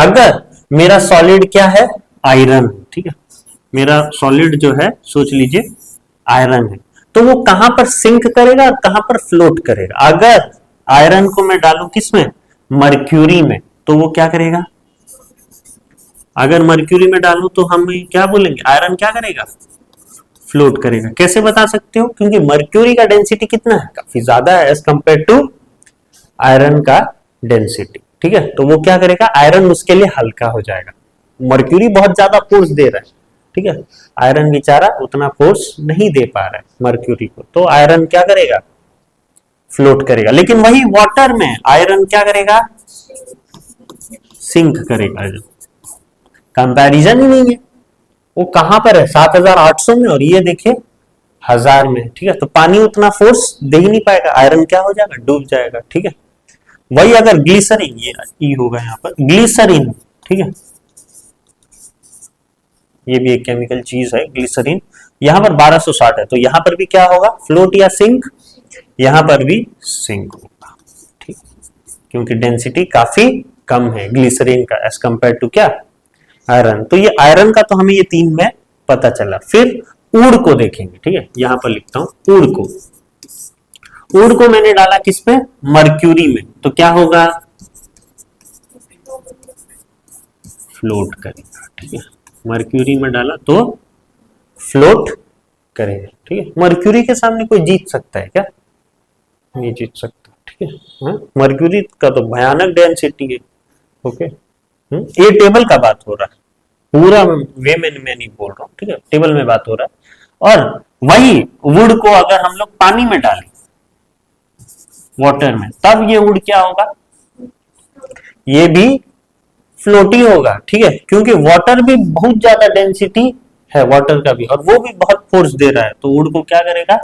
अगर मेरा सॉलिड क्या है, आयरन, ठीक है, मेरा सॉलिड जो है सोच लीजिए आयरन है, तो वो कहां पर सिंक करेगा और कहां पर फ्लोट करेगा। अगर आयरन को मैं डालूं किसमें, मर्क्यूरी में, तो वो क्या करेगा, अगर मर्क्यूरी में डालूं तो हम क्या बोलेंगे, आयरन क्या करेगा, फ्लोट करेगा। कैसे बता सकते हो, क्योंकि मर्क्यूरी का डेंसिटी कितना है, काफी ज्यादा है एज कंपेयर टू आयरन का डेंसिटी, ठीक है, तो वो क्या करेगा, आयरन उसके लिए हल्का हो जाएगा, मर्क्यूरी बहुत ज्यादा फोर्स दे रहा है, ठीक है, आयरन बेचारा उतना फोर्स नहीं दे पा रहा है मर्क्यूरी को, तो आयरन क्या करेगा, फ्लोट करेगा। लेकिन वही वाटर में आयरन क्या करेगा, सिंक करेगा। कंपैरिजन ही नहीं है, वो कहां पर है 7800 में और ये देखिए 1000 में, ठीक है, तो पानी उतना फोर्स दे ही नहीं पाएगा, आयरन क्या हो जाएगा, डूब जाएगा, ठीक है। वही अगर ग्लिसरीन, ये ई होगा यहाँ पर ग्लिसरीन, ठीक है, ये भी एक केमिकल चीज है ग्लिसरीन, यहां पर 1260 है, तो यहां पर भी क्या होगा, फ्लोट या सिंक, यहां पर भी सिंक होगा, ठीक, क्योंकि डेंसिटी काफी कम है ग्लिसरीन का एज कंपेयर टू क्या, आयरन। तो ये आयरन का तो हमें ये 3 में पता चला। फिर ऊड को देखेंगे, ठीक है, यहां पर लिखता हूं ऊड को। ऊड को मैंने डाला किस में, मर्क्यूरी में, तो क्या होगा, फ्लोट करेगा, ठीक है, मर्क्यूरी में डाला तो फ्लोट करेगा, ठीक है। मर्क्यूरी के सामने कोई जीत सकता है क्या, नहीं जीत सकता, ठीक है। मर्क्यूरी का तो भयानक डेंसिटी है, ओके। ये टेबल का बात हो रहा है, पूरा वे में मैं नहीं बोल रहा हूँ, ठीक है, टेबल में बात हो रहा है। और वही वुड को अगर हम लोग पानी में डालें, वाटर में, तब ये वुड क्या होगा, ये भी फ्लोटी होगा, ठीक है, क्योंकि वाटर भी बहुत ज्यादा डेंसिटी है वाटर का भी, और वो भी बहुत फोर्स दे रहा है, तो वुड को क्या करेगा,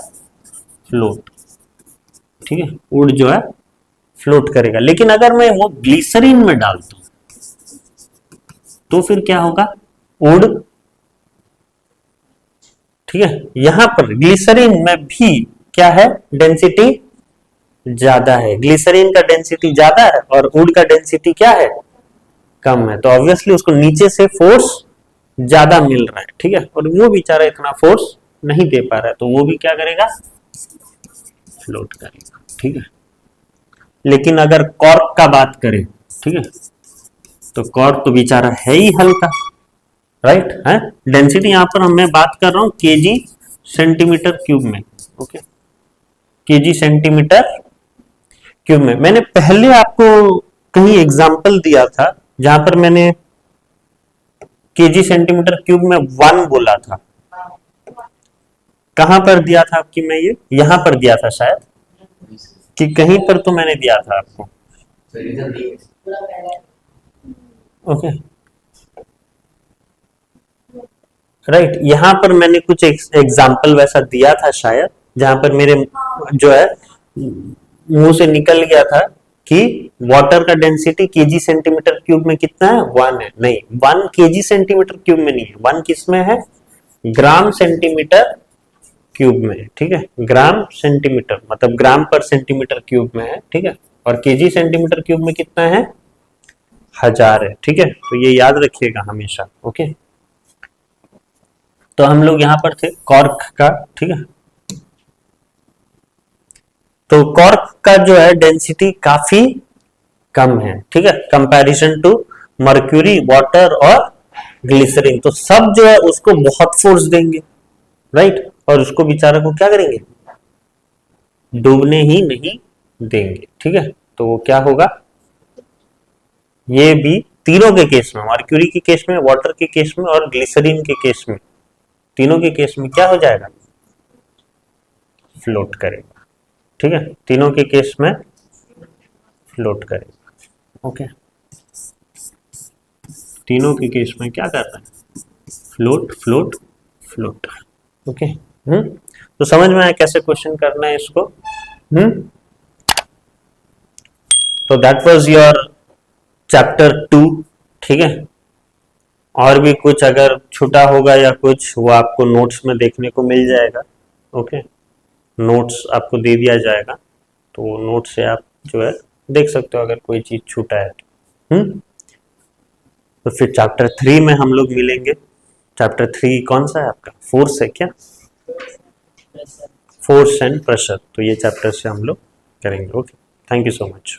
फ्लोट, ठीक है, वुड जो है फ्लोट करेगा। लेकिन अगर मैं वो ग्लिसरीन में डालता हूं तो फिर क्या होगा, वुड, ठीक है, यहां पर ग्लिसरीन में भी क्या है, डेंसिटी ज्यादा है, ग्लिसरीन का डेंसिटी ज्यादा है और वुड का डेंसिटी क्या है, कम है, तो ऑब्वियसली उसको नीचे से फोर्स ज्यादा मिल रहा है, ठीक है, और वो बेचारा इतना फोर्स नहीं दे पा रहा है, तो वो भी क्या करेगा, फ्लोट करेगा, ठीक है। लेकिन अगर कॉर्क का बात करें, ठीक है, तो कॉर्क तो बेचारा है ही हल्का, राइट है, डेंसिटी यहां पर मैं बात कर रहा हूं केजी सेंटीमीटर क्यूब में, ओके, केजी सेंटीमीटर क्यूब में। मैंने पहले आपको कहीं एग्जांपल दिया था जहां पर मैंने केजी सेंटीमीटर क्यूब में 1 बोला था, कहां पर दिया था आपकी, मैं ये यहां पर दिया था शायद, कि कहीं पर तो मैंने दिया था आपको, ओके, राइट, यहां पर मैंने कुछ एग्जाम्पल वैसा दिया था शायद, जहां पर मेरे जो है मुंह से निकल गया था कि वाटर का डेंसिटी केजी सेंटीमीटर क्यूब में कितना है, 1 है, नहीं 1 केजी सेंटीमीटर क्यूब में नहीं है, 1 किस में है, ग्राम सेंटीमीटर क्यूब में है, ठीक है, ग्राम सेंटीमीटर मतलब ग्राम पर सेंटीमीटर क्यूब में है, ठीक है, और केजी सेंटीमीटर क्यूब में कितना है, 1000 है, ठीक है, तो ये याद रखिएगा हमेशा, ओके। तो हम लोग यहां पर थे कॉर्क का, ठीक है, तो कॉर्क का जो है डेंसिटी काफी कम है, ठीक है, कंपैरिजन टू मर्क्यूरी, वाटर और ग्लिसरीन, तो सब जो है उसको बहुत फोर्स देंगे, राइट, और उसको बेचारा को क्या करेंगे, डूबने ही नहीं देंगे, ठीक है, तो वो क्या होगा, ये भी तीनों के केस में, मर्क्यूरी के केस में, वाटर के केस में और ग्लिसरीन के केस में, तीनों के केस में क्या हो जाएगा, फ्लोट करेगा, ठीक है, तीनों के केस में फ्लोट करेगा, ओके, तीनों के केस में क्या कर रहा है, फ्लोट फ्लोट फ्लोट, ओके। तो समझ में आया कैसे क्वेश्चन करना है इसको, तो दैट वाज योर चैप्टर 2, ठीक है, और भी कुछ अगर छूटा होगा या कुछ, वो आपको नोट्स में देखने को मिल जाएगा, ओके, नोट्स आपको दे दिया जाएगा, तो नोट से आप जो है देख सकते हो अगर कोई चीज छूटा है तो। तो फिर चैप्टर 3 में हम लोग मिलेंगे। चैप्टर 3 कौन सा है आपका, फोर्स है क्या, फोर्स एंड प्रेशर, तो ये चैप्टर से हम लोग करेंगे, okay, thank you so much.